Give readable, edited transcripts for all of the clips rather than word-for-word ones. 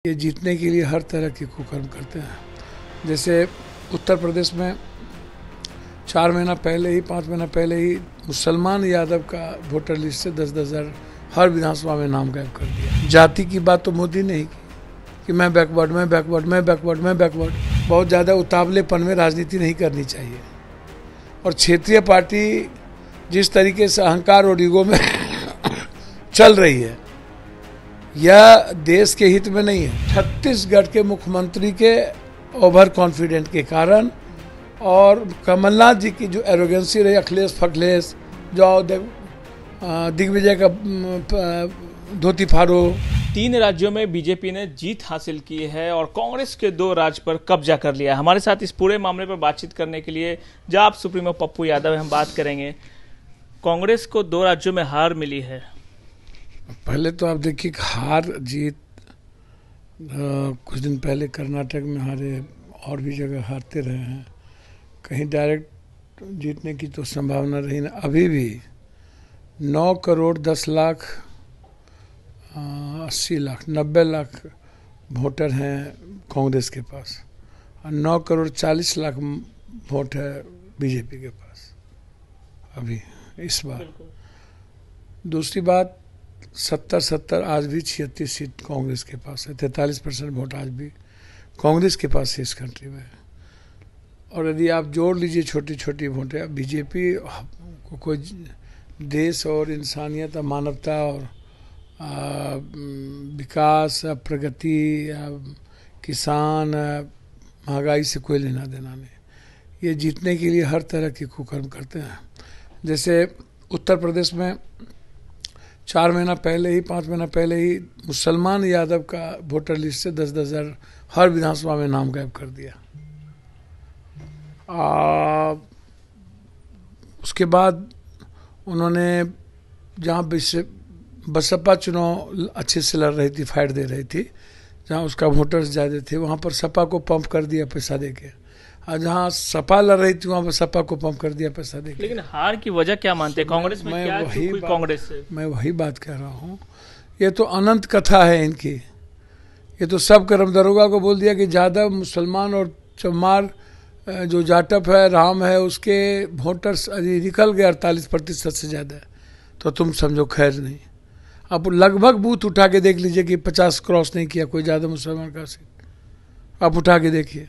ये जीतने के लिए हर तरह के कुकर्म करते हैं। जैसे उत्तर प्रदेश में 4 महीना पहले ही 5 महीना पहले ही मुसलमान यादव का वोटर लिस्ट से 10-10 हज़ार हर विधानसभा में नाम गायब कर दिया। जाति की बात तो मोदी ने ही की कि मैं बैकवर्ड, मैं बैकवर्ड, मैं बैकवर्ड, मैं बैकवर्ड। बहुत ज़्यादा उतावलेपन में राजनीति नहीं करनी चाहिए। और क्षेत्रीय पार्टी जिस तरीके से अहंकार और ईगो में चल रही है, यह देश के हित में नहीं है। छत्तीसगढ़ के मुख्यमंत्री के ओवर कॉन्फिडेंट के कारण और कमलनाथ जी की जो एरोगेंसी रही, अखिलेश फखलेश, जो दिग्विजय का धोती फाड़ो। 3 राज्यों में बीजेपी ने जीत हासिल की है और कांग्रेस के 2 राज्य पर कब्जा कर लिया है। हमारे साथ इस पूरे मामले पर बातचीत करने के लिए जाप सुप्रीमो पप्पू यादव हम बात करेंगे। कांग्रेस को 2 राज्यों में हार मिली है। पहले तो आप देखिए हार जीत, कुछ दिन पहले कर्नाटक में हारे, और भी जगह हारते रहे हैं। कहीं डायरेक्ट जीतने की तो संभावना रही ना। अभी भी 9 करोड़ 10 लाख 80 लाख 90 लाख वोटर हैं कांग्रेस के पास और 9 करोड़ 40 लाख वोट है बीजेपी के पास अभी इस बार। दूसरी बात, 70 आज भी 36 सीट कांग्रेस के पास है। 43% वोट आज भी कांग्रेस के पास है इस कंट्री में। और यदि आप जोड़ लीजिए छोटी छोटी वोटें, बीजेपी को कोई देश और इंसानियत, मानवता और विकास, प्रगति, किसान, महंगाई से कोई लेना देना नहीं। ये जीतने के लिए हर तरह के कुकर्म करते हैं। जैसे उत्तर प्रदेश में 4 महीना पहले ही 5 महीना पहले ही मुसलमान यादव का वोटर लिस्ट से 10-10 हज़ार हर विधानसभा में नाम गायब कर दिया। उसके बाद उन्होंने जहाँ बसपा चुनाव अच्छे से लड़ रही थी, फाइट दे रही थी, जहाँ उसका वोटर्स ज़्यादा थे, वहाँ पर सपा को पंप कर दिया पैसा दे के। और जहाँ सपा लड़ रही थी वहाँ पर सपा को पंप कर दिया पैसा दे के। लेकिन हार की वजह क्या मानते हैं? कांग्रेस में क्या चूक हुई कांग्रेस से? मैं वही बात कह रहा हूँ। ये तो अनंत कथा है इनकी। ये तो सब कर्म दरोगा को बोल दिया कि यादव, मुसलमान और चमार जो जाटप है, राम है, उसके वोटर्स निकल गए 48% से ज़्यादा। तो तुम समझो खैर नहीं। आप लगभग बूथ उठा के देख लीजिए कि 50 क्रॉस नहीं किया कोई ज़्यादा मुसलमान का सीट। आप उठा के देखिए।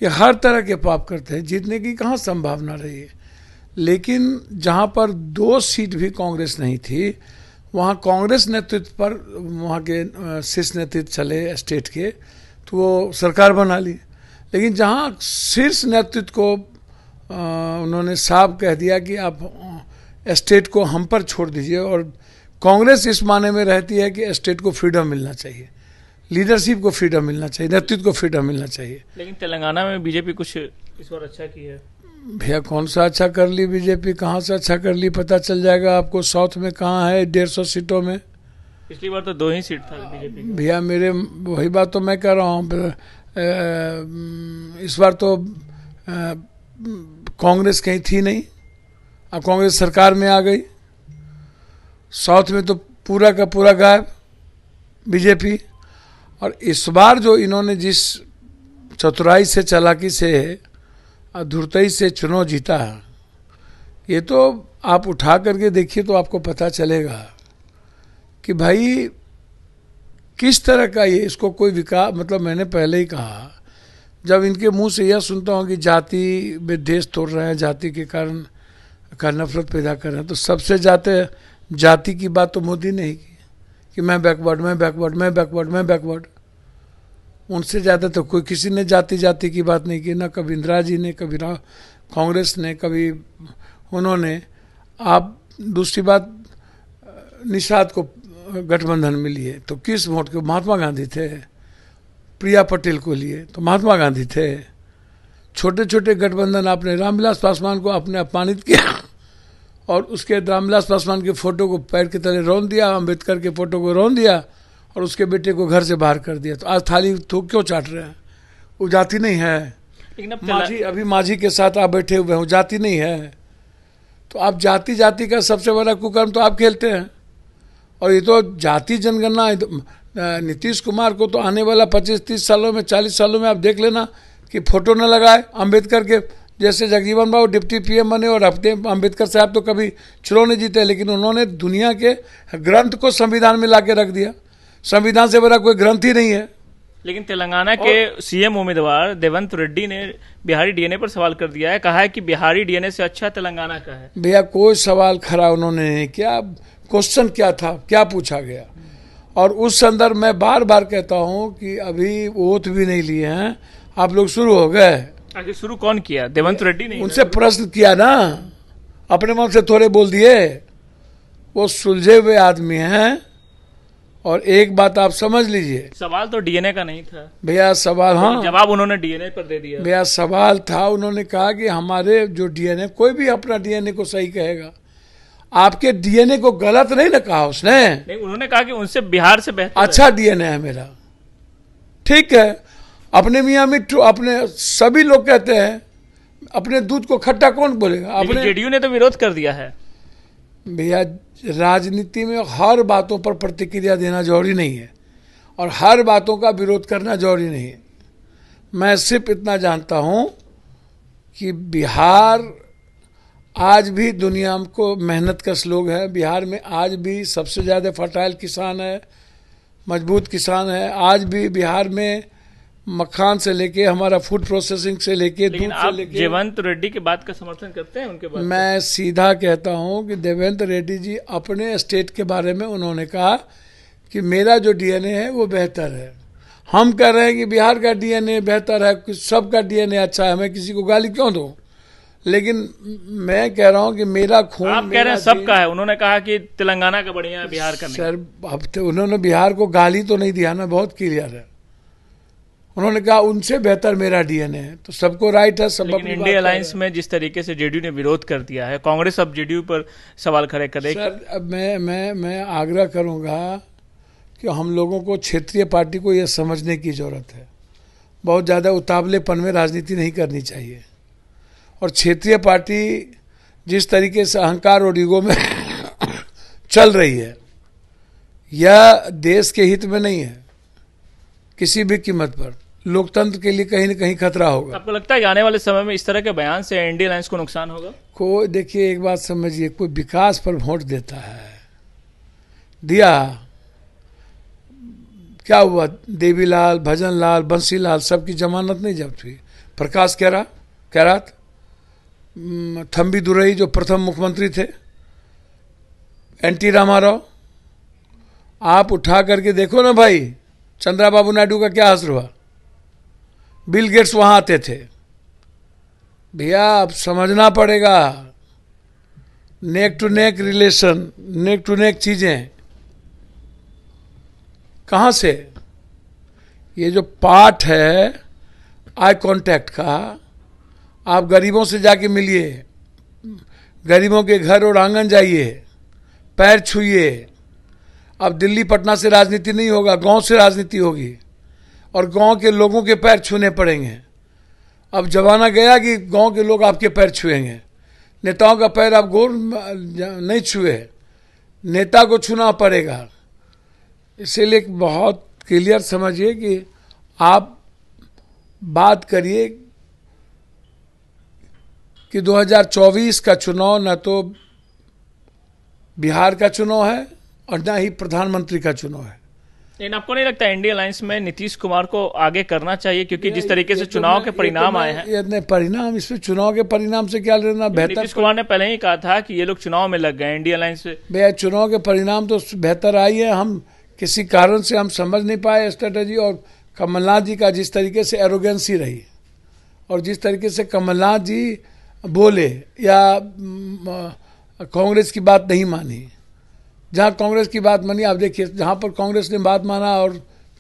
ये हर तरह के पाप करते हैं। जीतने की कहाँ संभावना रही है। लेकिन जहाँ पर 2 सीट भी कांग्रेस नहीं थी, वहाँ कांग्रेस नेतृत्व पर वहाँ के शीर्ष नेतृत्व चले स्टेट के, तो वो सरकार बना ली। लेकिन जहाँ शीर्ष नेतृत्व को उन्होंने साफ कह दिया कि आप स्टेट को हम पर छोड़ दीजिए, और कांग्रेस इस माने में रहती है कि स्टेट को फ्रीडम मिलना चाहिए, लीडरशिप को फ्रीडम मिलना चाहिए, नेतृत्व को फ्रीडम मिलना चाहिए। लेकिन तेलंगाना में बीजेपी कुछ इस बार अच्छा की है। भैया कौन सा अच्छा कर ली बीजेपी? कहाँ से अच्छा कर ली पता चल जाएगा आपको। साउथ में कहाँ है 150 सीटों में? पिछली बार तो 2 ही सीट था बीजेपी। भैया मेरे वही बात तो मैं कह रहा हूँ। इस बार तो कांग्रेस कहीं थी नहीं, अब कांग्रेस सरकार में आ गई। साउथ में तो पूरा का पूरा गायब बीजेपी। और इस बार जो इन्होंने जिस चतुराई से, चालाकी से, धुरतई से चुनाव जीता है, ये तो आप उठा करके देखिए तो आपको पता चलेगा कि भाई किस तरह का ये, इसको कोई विकास, मतलब मैंने पहले ही कहा, जब इनके मुंह से यह सुनता हूँ कि जाति में देश तोड़ रहे हैं, जाति के कारण का नफरत पैदा कर रहे हैं, तो सबसे ज़्यादा जाति की बात तो मोदी ने ही की कि मैं बैकवर्ड, मैं बैकवर्ड, मैं बैकवर्ड, मैं बैकवर्ड। उनसे ज़्यादा तो कोई किसी ने जाति की बात नहीं की, ना कभी इंदिरा जी ने, कभी कांग्रेस ने, कभी उन्होंने। आप दूसरी बात, निषाद को गठबंधन मिली है तो किस वोट के? महात्मा गांधी थे। प्रिया पटेल को लिए तो महात्मा गांधी थे। छोटे छोटे गठबंधन आपने रामविलास पासवान को आपने अपमानित किया और उसके रामविलास पासवान के फोटो को पैर के तले रौंद दिया, अम्बेडकर के फोटो को रौंद दिया और उसके बेटे को घर से बाहर कर दिया। तो आज थाली तो क्यों चाट रहे हैं? वो जाति नहीं है। माझी, अभी माझी के साथ आप बैठे हुए हो, जाति नहीं है। तो आप जाति का सबसे बड़ा कुकर्म तो आप खेलते हैं। और ये तो जाति जनगणना नीतीश कुमार को तो आने वाला 25-30 सालों में, 40 सालों में आप देख लेना कि फोटो न लगाए अम्बेडकर के। जैसे जगजीवन राम डिप्टी पीएम बने और अपने अम्बेडकर साहब तो कभी चुनाव नहीं जीते, लेकिन उन्होंने दुनिया के ग्रंथ को संविधान में ला के रख दिया। संविधान से बड़ा कोई ग्रंथ ही नहीं है। लेकिन तेलंगाना के सीएम उम्मीदवार देवेंद्र रेड्डी ने बिहारी डीएनए पर सवाल कर दिया है, कहा है कि बिहारी डीएनए से अच्छा तेलंगाना का है। भैया कोई सवाल खड़ा उन्होंने नहीं किया। क्वेश्चन क्या था, क्या पूछा गया? और उस संदर्भ में बार बार कहता हूं कि अभी ओथ भी नहीं लिए हैं, आप लोग शुरू हो गए। आगे शुरू कौन किया? देवेंद्र रेड्डी ने उनसे प्रश्न किया ना, अपने मन से थोड़े बोल दिए। वो सुलझे हुए आदमी हैं। और एक बात आप समझ लीजिए, सवाल तो डीएनए का नहीं था भैया। सवाल, हाँ, जवाब उन्होंने डीएनए पर दे दिया। भैया सवाल था, उन्होंने कहा कि हमारे जो डीएनए, कोई भी अपना डीएनए को सही कहेगा, आपके डीएनए को गलत नहीं ना कहा उसने। नहीं, उन्होंने कहा कि उनसे बिहार से बेहतर अच्छा डीएनए है मेरा, ठीक है। अपने मियाँ मिट्टू, अपने सभी लोग कहते हैं, अपने दूध को खट्टा कौन बोलेगा? अपने जेडीयू ने तो विरोध कर दिया है। भैया राजनीति में हर बातों पर प्रतिक्रिया देना जरूरी नहीं है और हर बातों का विरोध करना जरूरी नहीं है। मैं सिर्फ इतना जानता हूं कि बिहार आज भी दुनिया को मेहनत कश लोग हैं। बिहार में आज भी सबसे ज़्यादा फर्टाइल किसान है, मजबूत किसान है। आज भी बिहार में मखान से लेके हमारा फूड प्रोसेसिंग से लेके दूध से लेके। देवेंद्र रेड्डी की बात का समर्थन करते हैं उनके बात? मैं सीधा कहता हूं कि देवेंद्र रेड्डी जी अपने स्टेट के बारे में उन्होंने कहा कि मेरा जो डीएनए है वो बेहतर है। हम कह रहे हैं कि बिहार का डीएनए बेहतर है, सबका डीएनए अच्छा है, मैं किसी को गाली क्यों दूं? लेकिन मैं कह रहा हूं कि मेरा खून, आप कह रहे हैं सबका है। उन्होंने कहा कि तेलंगाना का बढ़िया है, बिहार का नहीं। सर अब तो उन्होंने बिहार को गाली तो नहीं दिया ना, बहुत क्लियर है। उन्होंने कहा उनसे बेहतर मेरा डीएनए है, तो सबको राइट है। सब लेकिन इंडिया अलायंस में जिस तरीके से जेडीयू ने विरोध कर दिया है, कांग्रेस अब जेडीयू पर सवाल खड़े करे। सर अब मैं आग्रह करूंगा कि हम लोगों को, क्षेत्रीय पार्टी को यह समझने की जरूरत है, बहुत ज़्यादा उतावलेपन में राजनीति नहीं करनी चाहिए। और क्षेत्रीय पार्टी जिस तरीके से अहंकार और ईगो में चल रही है, यह देश के हित में नहीं है किसी भी कीमत पर। लोकतंत्र के लिए कहीं न कहीं खतरा होगा। आपको लगता है कि आने वाले समय में इस तरह के बयान से इंडिया अलायंस को नुकसान होगा? कोई, देखिए एक बात समझिए, कोई विकास पर वोट देता है, दिया, क्या हुआ? देवीलाल, भजनलाल, बंसीलाल सबकी जमानत नहीं जब्त हुई। प्रकाश कैरात, थम्बी दुरई जो प्रथम मुख्यमंत्री थे, एनटी रामाराव, आप उठा करके देखो ना भाई, चंद्रबाबू नायडू का क्या असर हुआ? बिल गेट्स वहां आते थे। भैया अब समझना पड़ेगा, neck to neck relation, neck to neck चीजें कहां से? ये जो पाठ है आई कांटेक्ट का, आप गरीबों से जाके मिलिए, गरीबों के घर और आंगन जाइए, पैर छूइए। अब दिल्ली पटना से राजनीति नहीं होगा, गांव से राजनीति होगी और गांव के लोगों के पैर छूने पड़ेंगे। अब जमाना गया कि गांव के लोग आपके पैर छुएंगे। नेताओं का पैर आप गोर नहीं छुए, नेता को छूना पड़ेगा। इसीलिए बहुत क्लियर समझिए कि आप बात करिए कि 2024 का चुनाव न तो बिहार का चुनाव है और न ही प्रधानमंत्री का चुनाव है। लेकिन आपको नहीं लगता इंडिया अलायंस में नीतीश कुमार को आगे करना चाहिए? क्योंकि जिस तरीके से चुनाव के परिणाम आए हैं। ये परिणाम, इसमें चुनाव के परिणाम से क्या लेना? बेहतर, नीतीश कुमार ने पहले ही कहा था कि ये लोग चुनाव में लग गए इंडिया अलायंस से। भैया चुनाव के परिणाम तो बेहतर आई है। हम किसी कारण से हम समझ नहीं पाए स्ट्रेटेजी, और कमलनाथ जी का जिस तरीके से एरोगेंसी रही और जिस तरीके से कमलनाथ जी बोले या कांग्रेस की बात नहीं मानी, जहां कांग्रेस की बात मानी, आप देखिए जहां पर कांग्रेस ने बात माना और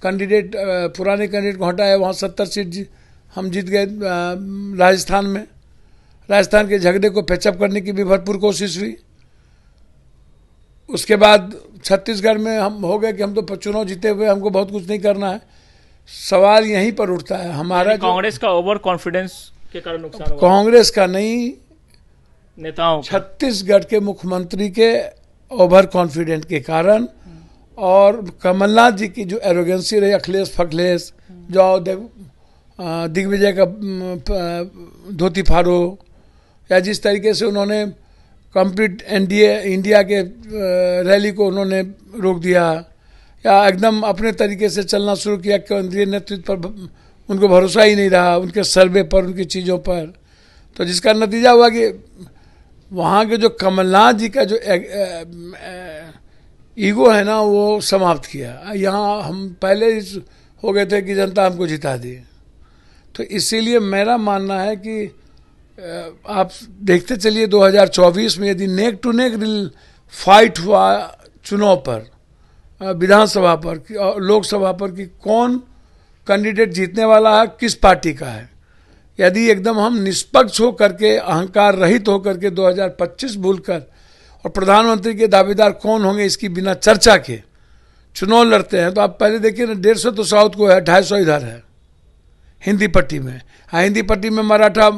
कैंडिडेट, पुराने कैंडिडेट को हटाया, वहां 70 सीट हम जीत गए। राजस्थान में, राजस्थान के झगड़े को पैचअप करने की भी भरपूर कोशिश हुई। उसके बाद छत्तीसगढ़ में हम हो गए कि हम तो चुनाव जीते हुए, हमको बहुत कुछ नहीं करना है। सवाल यहीं पर उठता है हमारा, कांग्रेस का ओवर कॉन्फिडेंस के कारण नुकसान हुआ। कांग्रेस का नहीं, नेताओं, छत्तीसगढ़ के मुख्यमंत्री के ओवर कॉन्फिडेंट के कारण और कमलनाथ जी की जो एरोगेंसी रही, अखिलेश फखलेश, जो दिग्विजय का धोती फाड़ो, या जिस तरीके से उन्होंने कंप्लीट एनडीए इंडिया के रैली को उन्होंने रोक दिया, या एकदम अपने तरीके से चलना शुरू किया, केंद्रीय नेतृत्व पर उनको भरोसा ही नहीं रहा, उनके सर्वे पर, उनकी चीज़ों पर। तो जिसका नतीजा हुआ कि वहाँ के जो कमलनाथ जी का जो ईगो है ना, वो समाप्त किया। यहाँ हम पहले हो गए थे कि जनता हमको जिता दी। तो इसीलिए मेरा मानना है कि आप देखते चलिए 2024 में यदि नेक टू नेक फाइट हुआ चुनाव पर, विधानसभा पर, लोकसभा पर, कि कौन कैंडिडेट जीतने वाला है, किस पार्टी का है, यदि एकदम हम निष्पक्ष हो करके, अहंकार रहित हो करके 2025 भूलकर और प्रधानमंत्री के दावेदार कौन होंगे इसकी बिना चर्चा के चुनाव लड़ते हैं, तो आप पहले देखिए ना, 150 तो साउथ को है, 250 इधर है हिंदी पट्टी में। हिंदी पट्टी में मराठा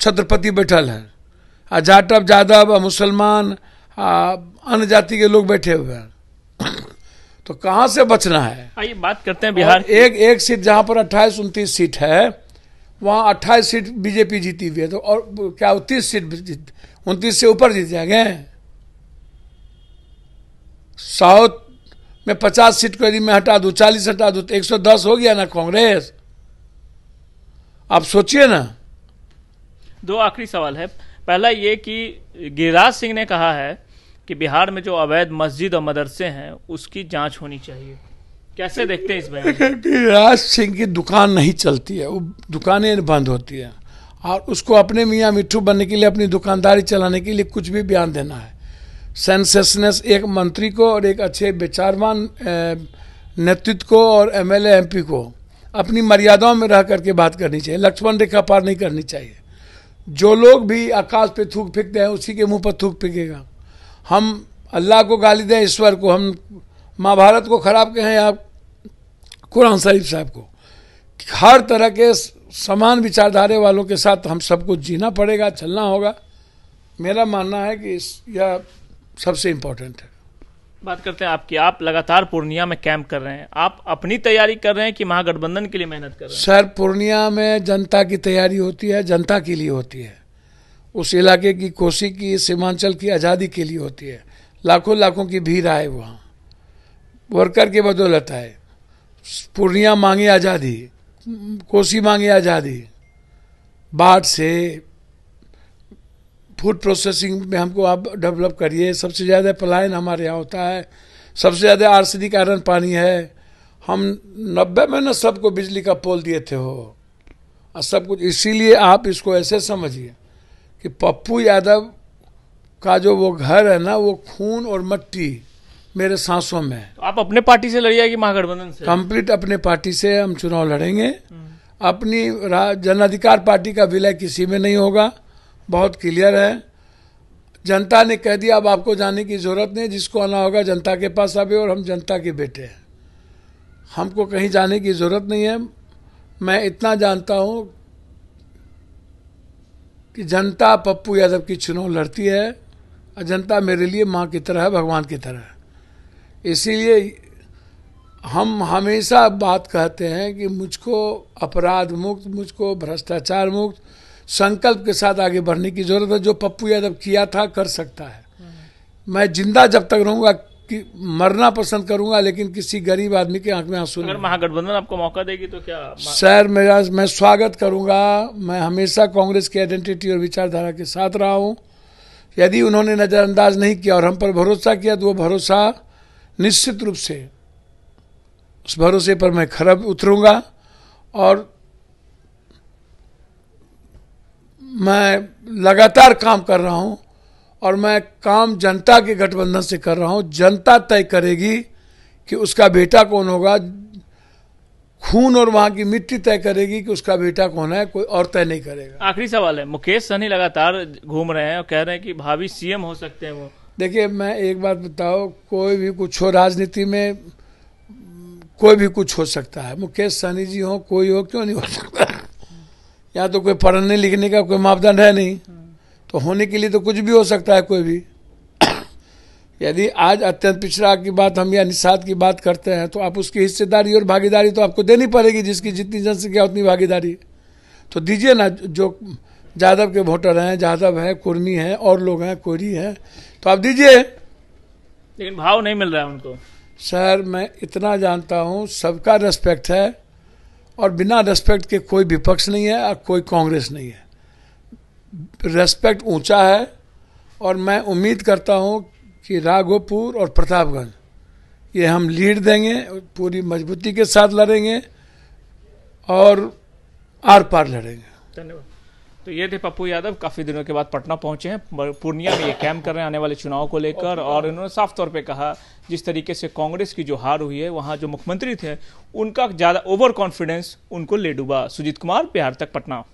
छत्रपति बैठल है, जाटव यादव, मुसलमान, अन्य जाति के लोग बैठे हुए हैं। तो कहाँ से बचना है? आइए बात करते हैं बिहार। एक सीट जहाँ पर 28-29 सीट है, वहाँ 28 सीट बीजेपी जीती हुई है। तो और क्या 29 सीट 29 से ऊपर जीत जाएंगे? साउथ में 50 सीट को यदि मैं हटा दूं, 40 हटा दूं, तो 110 हो गया ना कांग्रेस। आप सोचिए ना। दो आखिरी सवाल है। पहला ये कि गिरिराज सिंह ने कहा है कि बिहार में जो अवैध मस्जिद और मदरसे हैं उसकी जांच होनी चाहिए, कैसे देखते हैं इस बयान? गिरिराज सिंह की दुकान नहीं चलती है, वो दुकानें बंद होती है, और उसको अपने मियाँ मिट्ठू बनने के लिए, अपनी दुकानदारी चलाने के लिए कुछ भी बयान देना है। सेंसेशनस एक मंत्री को और एक अच्छे विचारवान नेतृत्व को और एमएलए एमपी को अपनी मर्यादाओं में रह करके बात करनी चाहिए, लक्ष्मण रेखा पार नहीं करनी चाहिए। जो लोग भी आकाश पे थूक फेंकते हैं उसी के मुंह पर थूक फेंकेगा। हम अल्लाह को गाली दें, ईश्वर को, हम महाभारत को खराब कहें या कुरान शरीफ साहब को, हर तरह के समान विचारधारा वालों के साथ हम सबको जीना पड़ेगा, चलना होगा। मेरा मानना है कि यह सबसे इम्पोर्टेंट है। बात करते हैं आपकी। आप लगातार पूर्णिया में कैंप कर रहे हैं, आप अपनी तैयारी कर रहे हैं कि महागठबंधन के लिए मेहनत कर रहे हैं? सर, पूर्णिया में जनता की तैयारी होती है, जनता के लिए होती है। उस इलाके की, कोसी की, सीमांचल की आज़ादी के लिए होती है। लाखों लाखों की भीड़ आए वहाँ, वर्कर के बदौलत आए। पूर्णिया मांगे आज़ादी, कोसी मांगे आज़ादी, बाढ़ से, फूड प्रोसेसिंग में हमको आप डेवलप करिए। सबसे ज़्यादा पलायन हमारे यहाँ होता है, सबसे ज़्यादा आर्सेनिक आयरन पानी है। हम 90 में न सबको बिजली का पोल दिए थे हो, और सब कुछ। इसीलिए आप इसको ऐसे समझिए कि पप्पू यादव का जो वो घर है ना, वो खून और मट्टी मेरे सांसों में है। तो आप अपने पार्टी से लड़िए कि महागठबंधन से? कंप्लीट अपने पार्टी से हम चुनाव लड़ेंगे। अपनी जन अधिकार पार्टी का विलय किसी में नहीं होगा, बहुत क्लियर है। जनता ने कह दिया, अब आपको जाने की जरूरत नहीं, जिसको आना होगा जनता के पास आवे, और हम जनता के बेटे हैं, हमको कहीं जाने की जरूरत नहीं है। मैं इतना जानता हूं कि जनता पप्पू यादव की चुनाव लड़ती है, और जनता मेरे लिए माँ की तरह है, भगवान की तरह है। इसीलिए हम हमेशा बात कहते हैं कि मुझको अपराध मुक्त, मुझको भ्रष्टाचार मुक्त संकल्प के साथ आगे बढ़ने की जरूरत है। जो पप्पू यादव किया था कर सकता है। मैं जिंदा जब तक रहूंगा कि मरना पसंद करूंगा, लेकिन किसी गरीब आदमी के आंख में आंसू नहीं। अगर महागठबंधन आपको मौका देगी तो क्या? सर, मैं स्वागत करूंगा। मैं हमेशा कांग्रेस की आइडेंटिटी और विचारधारा के साथ रहा हूं। यदि उन्होंने नजरअंदाज नहीं किया और हम पर भरोसा किया, तो वो भरोसा निश्चित रूप से, उस भरोसे पर मैं खरा उतरूंगा। और मैं लगातार काम कर रहा हूं, और मैं काम जनता के गठबंधन से कर रहा हूं। जनता तय करेगी कि उसका बेटा कौन होगा, खून और वहां की मिट्टी तय करेगी कि उसका बेटा कौन है, कोई और तय नहीं करेगा। आखिरी सवाल है, मुकेश सहनी लगातार घूम रहे हैं और कह रहे हैं कि भावी सीएम हो सकते हैं वो। देखिए, मैं एक बात बताओ, कोई भी कुछ हो, राजनीति में कोई भी कुछ हो सकता है। मुकेश सहनी जी हो, कोई हो, क्यों नहीं हो सकता? यहाँ तो कोई पढ़ने लिखने का कोई मापदंड है नहीं, तो होने के लिए तो कुछ भी हो सकता है, कोई भी। यदि आज अत्यंत पिछड़ा की बात हम या निषाद की बात करते हैं तो आप उसकी हिस्सेदारी और भागीदारी तो आपको देनी पड़ेगी, जिसकी जितनी जनसंख्या उतनी भागीदारी। तो दीजिए ना, जो यादव के वोटर हैं, यादव हैं, कुर्मी हैं, और लोग हैं, कोरी हैं, तो आप दीजिए। लेकिन भाव नहीं मिल रहा है उनको। सर मैं इतना जानता हूँ, सबका रेस्पेक्ट है और बिना रेस्पेक्ट के कोई विपक्ष नहीं है और कोई कांग्रेस नहीं है। रेस्पेक्ट ऊंचा है और मैं उम्मीद करता हूँ कि राघोपुर और प्रतापगंज ये हम लीड देंगे, पूरी मजबूती के साथ लड़ेंगे और आर पार लड़ेंगे। धन्यवाद। तो ये थे पप्पू यादव, काफ़ी दिनों के बाद पटना पहुंचे हैं, पूर्णिया में ये कैंप कर रहे हैं आने वाले चुनाव को लेकर, और इन्होंने साफ तौर पे कहा जिस तरीके से कांग्रेस की जो हार हुई है वहाँ जो मुख्यमंत्री थे उनका ज़्यादा ओवर कॉन्फिडेंस उनको ले डूबा। सुजीत कुमार, बिहार तक, पटना।